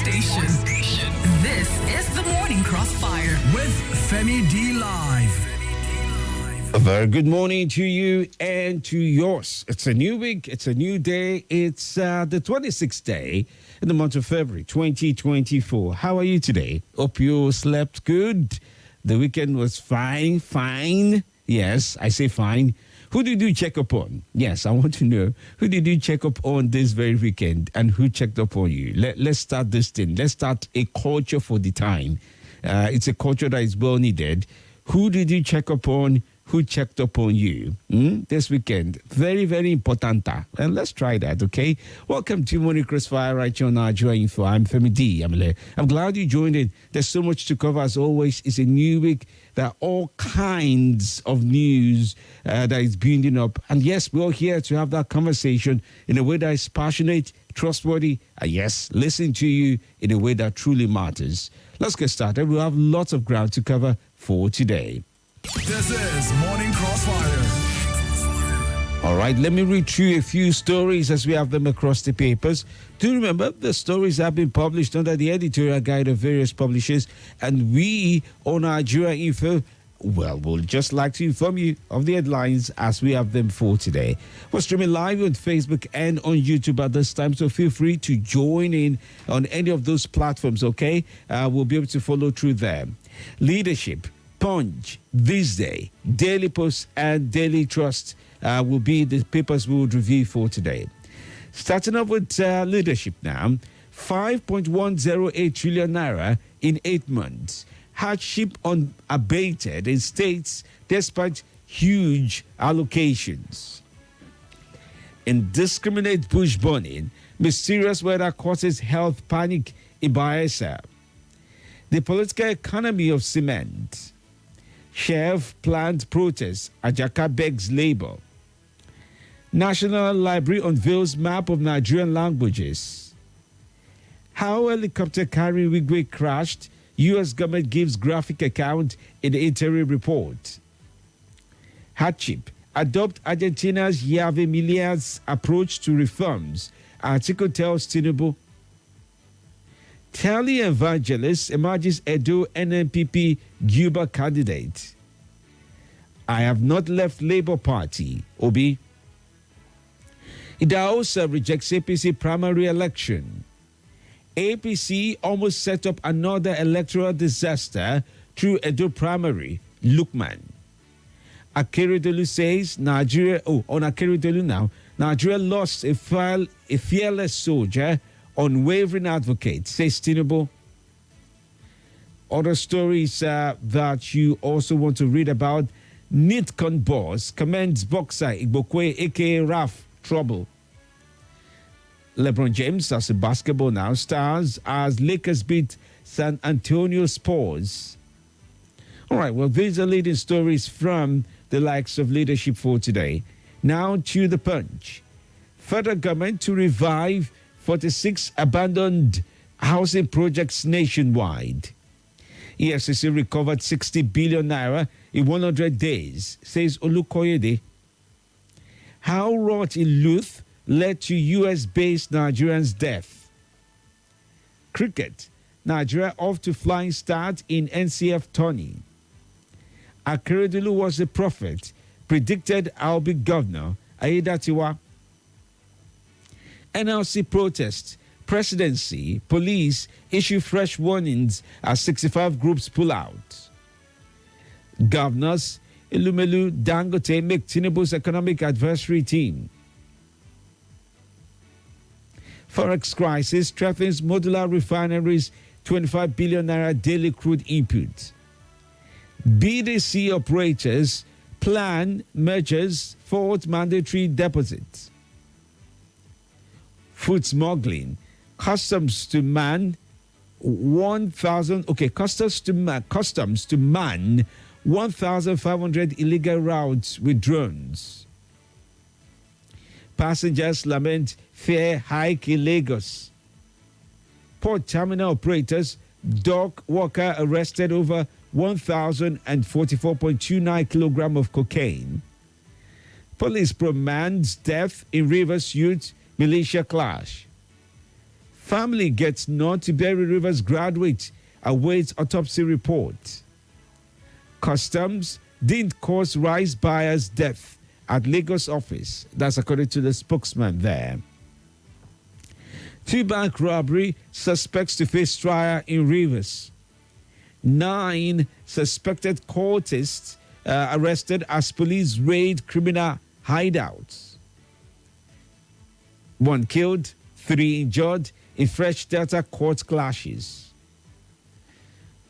station. This is the Morning Crossfire with Femi D Live. A very good morning to you and to yours. It's a new week. It's a new day. It's the 26th day in the month of February 2024. How are you today? Hope you slept good. The weekend was fine. Yes, I say fine. Who did you check up on? Yes, I want to know. Who did you check up on this very weekend and who checked up on you? Let's start this thing. Let's start a culture for the time. It's a culture that is well needed. Who did you check up on? Who checked up on you this weekend? Very, very important. And let's try that, okay? Welcome to Morning Crossfire right here on Nigeria Info. I'm Femi D. I'm glad you joined in. There's so much to cover as always. It's a new week. There are all kinds of news that is building up. And yes, we're all here to have that conversation in a way that is passionate, trustworthy, and yes, listen to you in a way that truly matters. Let's get started. We'll have lots of ground to cover for today. This is Morning Crossfire. All right, let me read through a few stories as we have them across the papers. Do remember, the stories have been published under the editorial guide of various publishers, and we on Nigeria Info, we'll just like to inform you of the headlines as we have them for today. We're streaming live on Facebook and on YouTube at this time, so feel free to join in on any of those platforms, okay? We'll be able to follow through them. Leadership, Punch, This Day, Daily Post, and Daily Trust will be the papers we will review for today. Starting off with leadership now, 5.108 trillion naira in 8 months. Hardship unabated in states despite huge allocations. Indiscriminate bush burning, mysterious weather causes health panic in Bayelsa. The political economy of cement. Chef planned protest, Ajaka begs labor. National Library unveils map of Nigerian languages. How helicopter carrying Wigwe crashed, U.S. government gives graphic account in the interim report. Hardship, adopt Argentina's Yave Milia's approach to reforms, article tells Tinubu. Tele-evangelist emerges Edo NNPP Cuba candidate. I have not left Labour Party, Obi. Idahosa rejects APC primary election. APC almost set up another electoral disaster through Edo primary, Lukman. Akeredolu says Nigeria, on Akeredolu now, Nigeria lost a fearless soldier, unwavering advocate, says Tinubu. Other stories that you also want to read about. Nitcon boss commends boxer Igbokwe, a.k.a. Raf, trouble. LeBron James, as a basketball now, stars as Lakers beat San Antonio Spurs. All right, well, these are leading stories from the likes of leadership for today. Now to the Punch. Federal government to revive 46 abandoned housing projects nationwide. EFCC recovered 60 billion naira in 100 days, says Olukoyede. How rot in Luth led to US-based Nigerians' death. Cricket, Nigeria off to flying start in NCF tourney. Akeredolu was a prophet, predicted I'll be governor, Aiyedatiwa. NLC protest, presidency, police issue fresh warnings as 65 groups pull out. Governors, Ilumelu Dangote make Tinubu's economic adversary team. Forex crisis threatens modular refineries, 25 billion naira daily crude input. BDC operators plan mergers, fourth mandatory deposits. Food smuggling, customs to man 1,500 illegal routes with drones. Passengers lament fare hike in Lagos. Port terminal operators, dock worker arrested over 1,044.29 kilogram of cocaine. Police probe man's death in Rivers youth militia clash. Family gets nod to bury Rivers graduate, awaits autopsy report. Customs didn't cause rice buyer's death at Lagos office. That's according to the spokesman there. 2 bank robbery, suspects to face trial in Rivers. 9 suspected cultists arrested as police raid criminal hideouts. 1 killed, 3 injured in fresh Delta court clashes.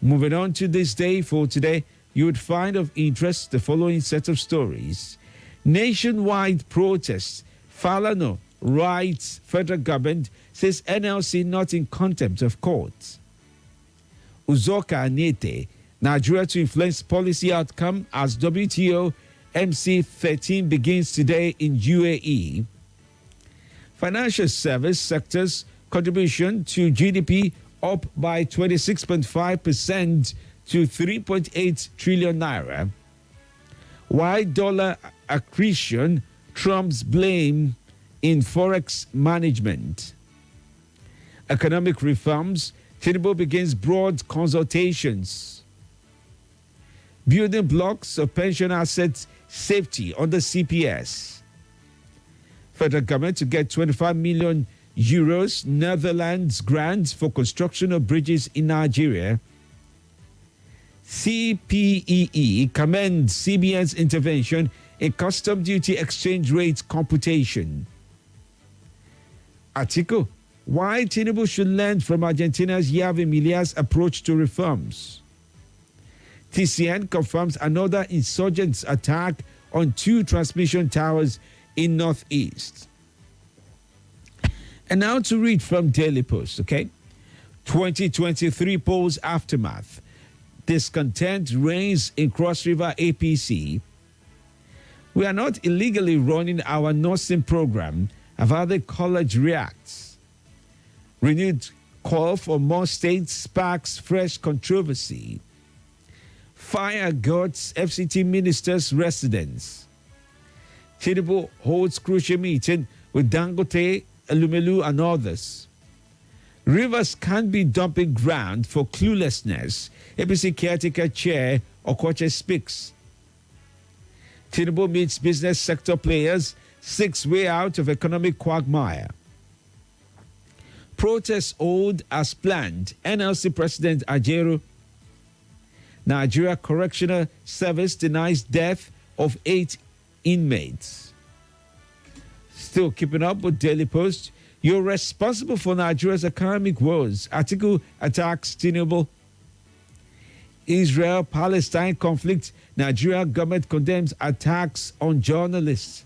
Moving on to this day for today, you would find of interest the following set of stories. Nationwide protests. Falano writes federal government says NLC not in contempt of court. Uzoka Anete, Nigeria to influence policy outcome as WTO MC13 begins today in UAE. Financial service sector's contribution to GDP up by 26.5% to 3.8 trillion naira. Why dollar accretion trumps blame in forex management. Economic reforms, Tinubu begins broad consultations. Building blocks of pension assets safety under CPS. Federal government to get 25 million euros Netherlands grants for construction of bridges in Nigeria. CPEE commends CBN's intervention in custom duty exchange rate computation. Article, why Tinubu should learn from Argentina's Javier Milei's approach to reforms. TCN confirms another insurgents attack on 2 transmission towers in Northeast. And now to read from Daily Post, okay? 2023 polls aftermath. Discontent reigns in Cross River APC. We are not illegally running our nursing program. Avade College reacts. Renewed call for more states sparks fresh controversy. Fire guards FCT minister's residence. Tinubu holds crucial meeting with Dangote, Elumelu and others. Rivers can't be dumping ground for cluelessness. APC caretaker chair Okoche speaks. Tinubu meets business sector players, 6 way out of economic quagmire. Protests hold as planned. NLC President Ajero. Nigeria Correctional Service denies death of 8 inmates. Still keeping up with Daily Post. You're responsible for Nigeria's economic woes. Article attacks Tinubu. Israel-Palestine conflict. Nigeria government condemns attacks on journalists.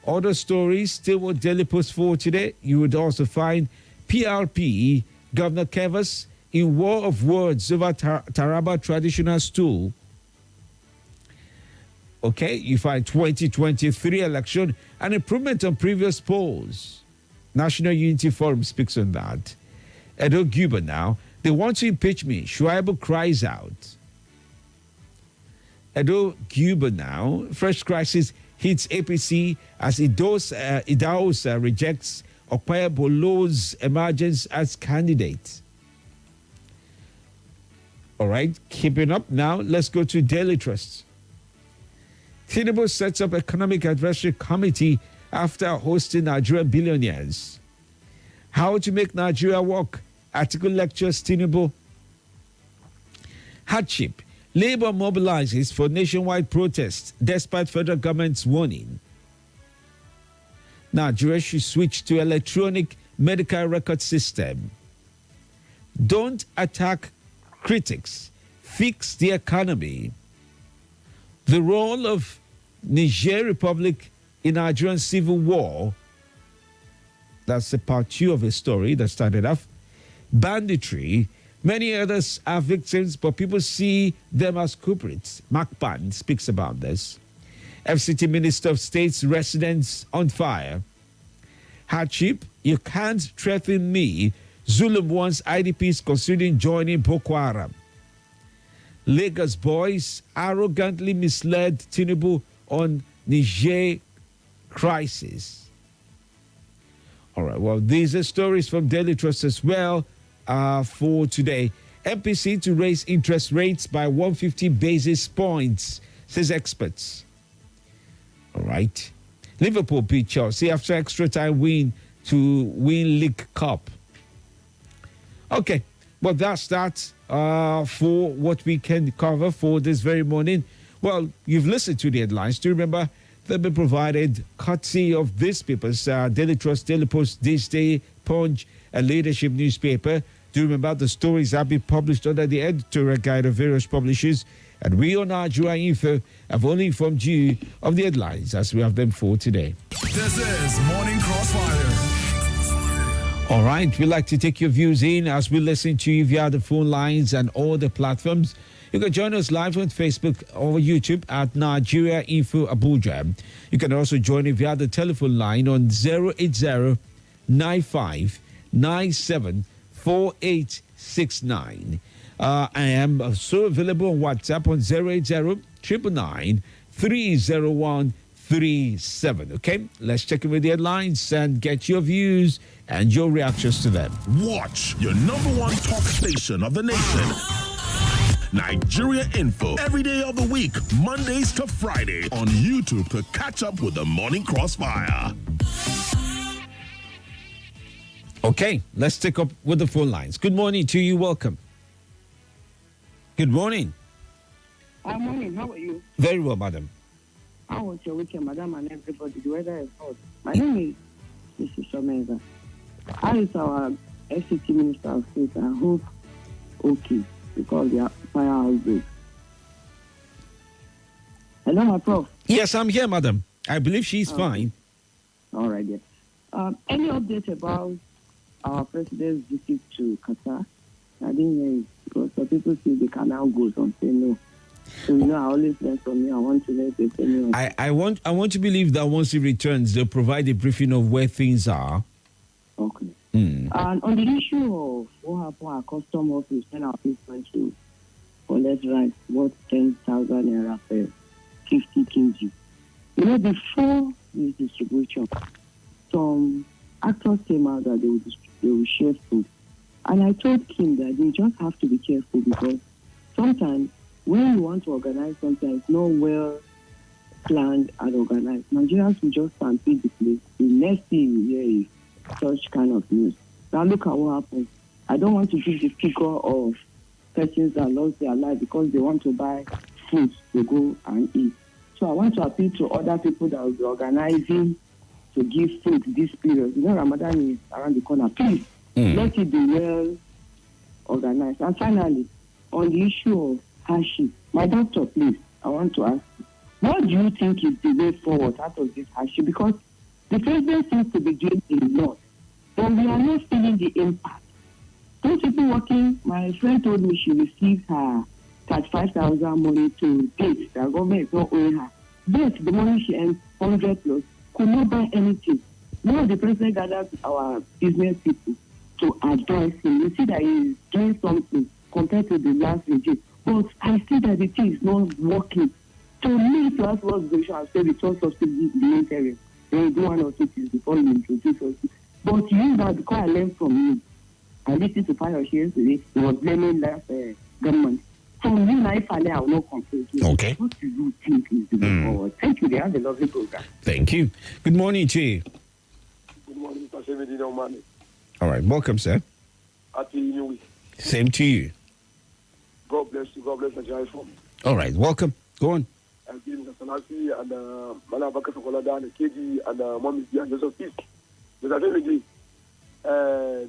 Other stories still with Daily Post for today. You would also find PRP, Governor Kevas in war of words over Taraba traditional stool. Okay, you find 2023 election, an improvement on previous polls. National Unity Forum speaks on that. Edo Guba now, they want to impeach me. Shuaibu cries out. Edo Guba now, fresh crisis hits APC as Idaosa rejects Okpaya Bolo's emergence as candidate. All right, keeping up now, let's go to Daily Trust. Tinubu sets up Economic Advisory Committee after hosting Nigerian billionaires. How to make Nigeria work? Article lectures Tinubu. Hardship. Labour mobilizes for nationwide protest despite federal government's warning. Nigeria should switch to electronic medical record system. Don't attack critics. Fix the economy. The role of Niger Republic in Nigerian civil war. That's a part 2 of a story that started off. Banditry. Many others are victims, but people see them as culprits. Macpan speaks about this. FCT Minister of State's residence on fire. Hardship. You can't threaten me. Zulum wants IDPs considering joining Boko Haram. Lagos boys arrogantly misled Tinubu on Niger crisis. All right. Well, these are stories from Daily Trust as well for today. MPC to raise interest rates by 150 basis points, says experts. All right. Liverpool beat Chelsea after extra time win to win League Cup. Okay. Well, that's that for what we can cover for this very morning. Well, you've listened to the headlines. Do you remember they've been provided courtesy of these papers, Daily Trust, Daily Post, This Day, Punch, and Leadership newspaper. Do you remember the stories that have been published under the editorial guide of various publishers? And we on Nigeria Info have only informed you of the headlines as we have them for today. This is Morning Crossfire. All right, we'd like to take your views in as we listen to you via the phone lines and all the platforms. You can join us live on Facebook or YouTube at Nigeria Info Abuja. You can also join us via the telephone line on 080 95 97 4869. I am also available on WhatsApp on 080 999 301 37. Okay, let's check in with the headlines and get your views and your reactions to them. Watch your number one talk station of the nation. Nigeria Info every day of the week, Mondays to Friday on YouTube to catch up with the Morning Crossfire. Okay, let's take up with the phone lines. Good morning to you. Welcome. Good morning. Good morning. How are you? Very well, madam. How was your weekend, madam, and everybody? The weather is hot. My name is Mrs. Shomeza. How is our FCT Minister of State? I hope okay because they are fire outbreak. Hello, my prof. Yes, I'm here, madam. I believe she's fine. All right, yes. Any update about our president's visit to Qatar? I didn't hear it because some people say they can now go, some say no. So, I always learn from you. I want to learn if anyone. I want to believe that once he returns, they'll provide a briefing of where things are. Okay. And on the issue of what happened at custom office when our people went to collect rice worth 10,000 naira per 50 kg. Before this distribution, some actors came out that they will share food. And I told Kim that they just have to be careful because sometimes when you want to organize something, it's not well planned and organized. Nigerians will just stampede the place. The next thing you hear is such kind of news. Now look at what happened. I don't want to give the figure of persons that lost their life because they want to buy food to go and eat. So I want to appeal to other people that will be organizing to give food this period. Ramadan is around the corner. Please, let it be well organized. And finally, on the issue of hardship, my doctor, please, I want to ask you, what do you think is the way forward out of this hardship? Because the president seems to be doing a lot, but we are not feeling the impact. Those people working, my friend told me she received her 35,000 money to date. The government is not owing her. But the money she earned, 100 plus, could not buy anything. Now the president gathered our business people to advise him. You see that he is doing something compared to the last regime. But I see that the thing is not working. To me, to ask what's going on, I say return subsidy in the interim. Then you do one or two things before you introduce us. But you know, because I learned from you, I listened to Fire yesterday, he was blaming that government. From you, if I will not confuse you. Okay. What do you think is the way forward? Thank you. They have a lovely program. Thank you. Good morning to you. Good morning, Mr. Femi. All right. Welcome, sir. Happy New Week. Same to you. God bless you. God bless Nigeria. All right. Welcome. Go on. I give Mr. Sanasi and Malabaka Sokolada and KG and Mommy D and Joseph Peace. Mr. Femi,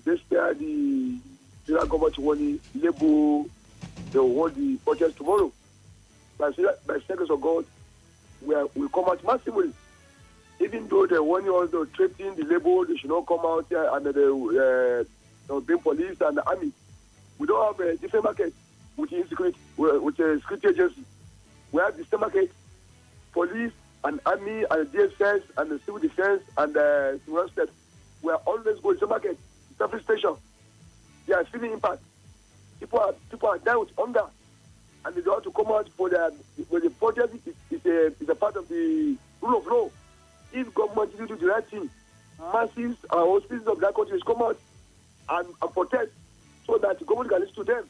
this year the federal government won label. They will hold the budget tomorrow. By seconds of God, we come out massively. Even though they want you also threatening the label, they should not come out here and they'll bring police and the army. We don't have a different market with insecurity, with a security agency. We have the same market, police and army and DSS and the civil defense and the civil state. We are always going to the market, service station. They are feeling impact. People are dying with hunger, and they want to come out for the project is a part of the rule of law. If government do the right thing, masses or citizens of that country come out and protest so that the government can listen to them.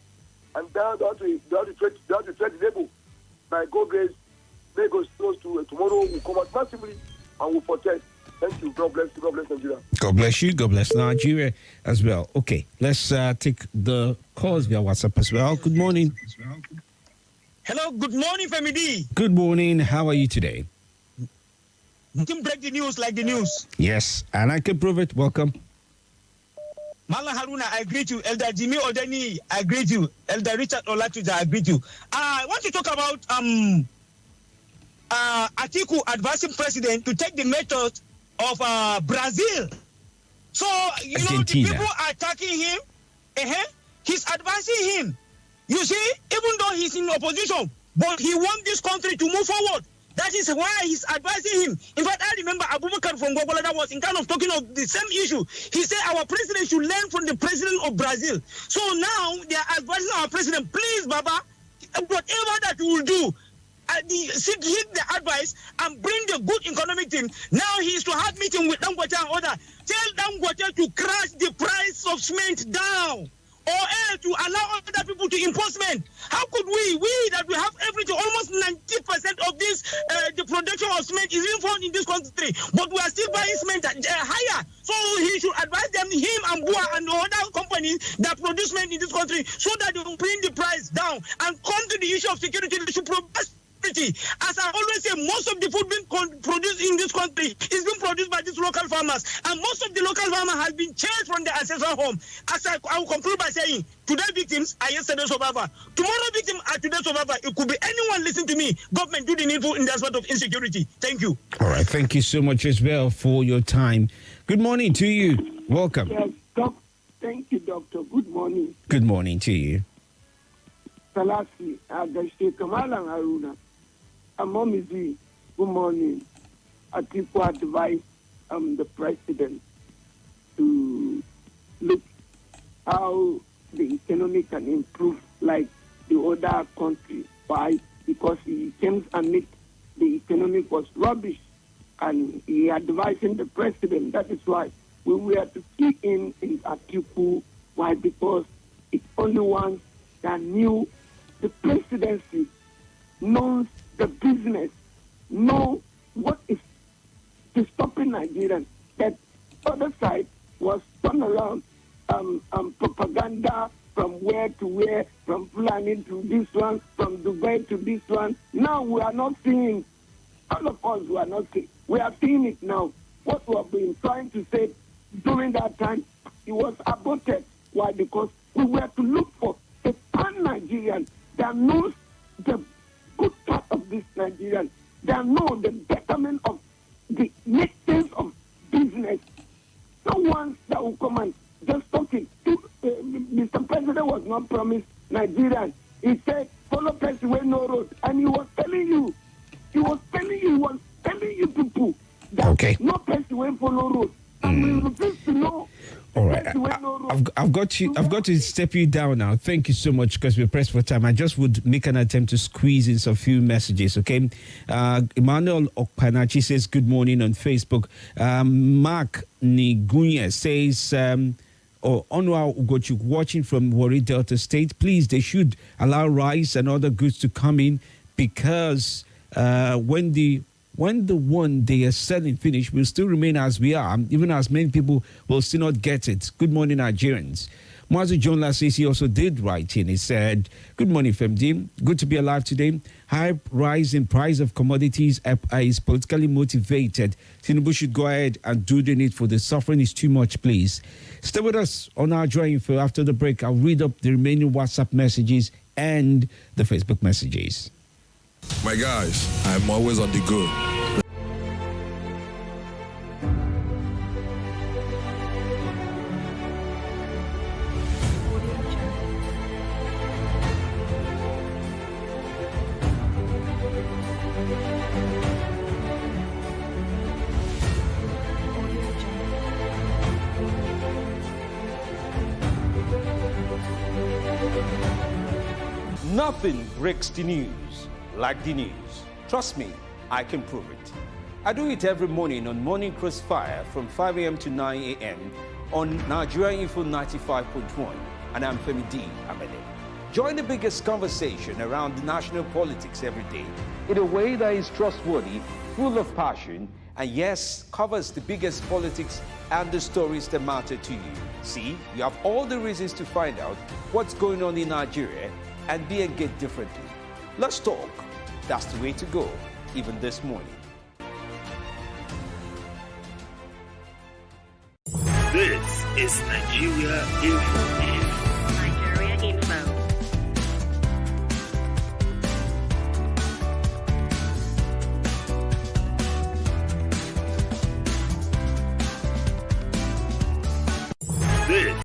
And they have to tread the label. By God grace, may God close to tomorrow will come out massively and will protest. Thank you. God bless you. God bless Nigeria. God bless you. God bless Nigeria as well. Okay, let's take the calls via WhatsApp as well. Good morning. Hello, good morning, Femi D. Good morning. How are you today? You can break the news like the news. Yes, and I can prove it. Welcome. Mala Haruna, I greet you. Elder Jimmy Odeni, I greet you. Elder Richard Olatuja, I greet you. I want to talk about Atiku advising president to take the method of Brazil. So, you know, the people are attacking him. He's advising him. You see, even though he's in opposition, but he wants this country to move forward. That is why he's advising him. In fact, I remember Abubakar from Gogola that was in kind of talking of the same issue. He said our president should learn from the president of Brazil. So now they are advising our president, please, Baba, whatever that you will do, seek the advice and bring the good economic team. Now he is to have meeting with Dangote and other. Tell Dangote to crash the price of cement down, or to allow other people to impose cement. How could we that we have everything, almost 90% of this, the production of cement is being found in this country, but we are still buying cement higher. So he should advise them, him and Bua and other companies that produce cement in this country, so that they will bring the price down and come to the issue of security. They should provide security. As I always say, most of the food being produced in this country is being produced by these local farmers, and most of the local farmers has been changed from their ancestral home. As I will conclude by saying, today victims are yesterday's survivor. Tomorrow victims are today's survivor. It could be anyone. Listen to me. Government do the needful in the aspect of insecurity. Thank you. All right. Thank you so much as well for your time. Good morning to you. Welcome. Yes, thank you, Doctor. Good morning. Good morning to you. Salasi, Agashte Kamala Haruna. Amomizi, good morning. Atiku advised the president to look how the economy can improve like the other country. Why? Because he came and met the economy was rubbish, and he advising the president. That is why we were to key in Atiku. Why? Because it's only one that knew the presidency, knows the business, know what is stopping Nigerians. That other side was turned around propaganda from where to where, from Fulani to this one, from Dubai to this one. Now we are not seeing, all of us we are not seeing. We are seeing it now. What we have been trying to say during that time, it was aborted. Why? Because we were to look for a pan-Nigerian that knows the good part of this Nigerian, that know the betterment of the next sense of business. No one that will come and just talking. Mr. President was not promised Nigerian. He said, follow Percy-way no road. And he was telling you people that no Percy-way follow road. And we refuse to know. All right, I've got to step you down now. Thank you so much because we're pressed for time. I just would make an attempt to squeeze in some few messages. Okay, Emmanuel Okpanachi says good morning on Facebook. Mark Nigunya says, Onwa Ugochuk watching from Warri Delta State. Please, they should allow rice and other goods to come in because when the one they are selling finish, we'll still remain as we are, even as many people will still not get it. Good morning, Nigerians. Mazu John says he also did write in. He said, good morning, FMD. Good to be alive today. High rise in price of commodities is politically motivated. Tinubu should go ahead and do the needful. The suffering is too much, please. Stay with us on our drawing info. After the break, I'll read up the remaining WhatsApp messages and the Facebook messages. My guys, I'm always on the go. Nothing breaks the news like the news. Trust me, I can prove it. I do it every morning on Morning Crossfire from 5 a.m. to 9 a.m. on Nigeria Info 95.1. And I'm Femi D. Amede. Join the biggest conversation around the national politics every day in a way that is trustworthy, full of passion, and yes, covers the biggest politics and the stories that matter to you. See, you have all the reasons to find out what's going on in Nigeria and be engaged differently. Let's talk. That's the way to go, even this morning. This is Nigeria Info.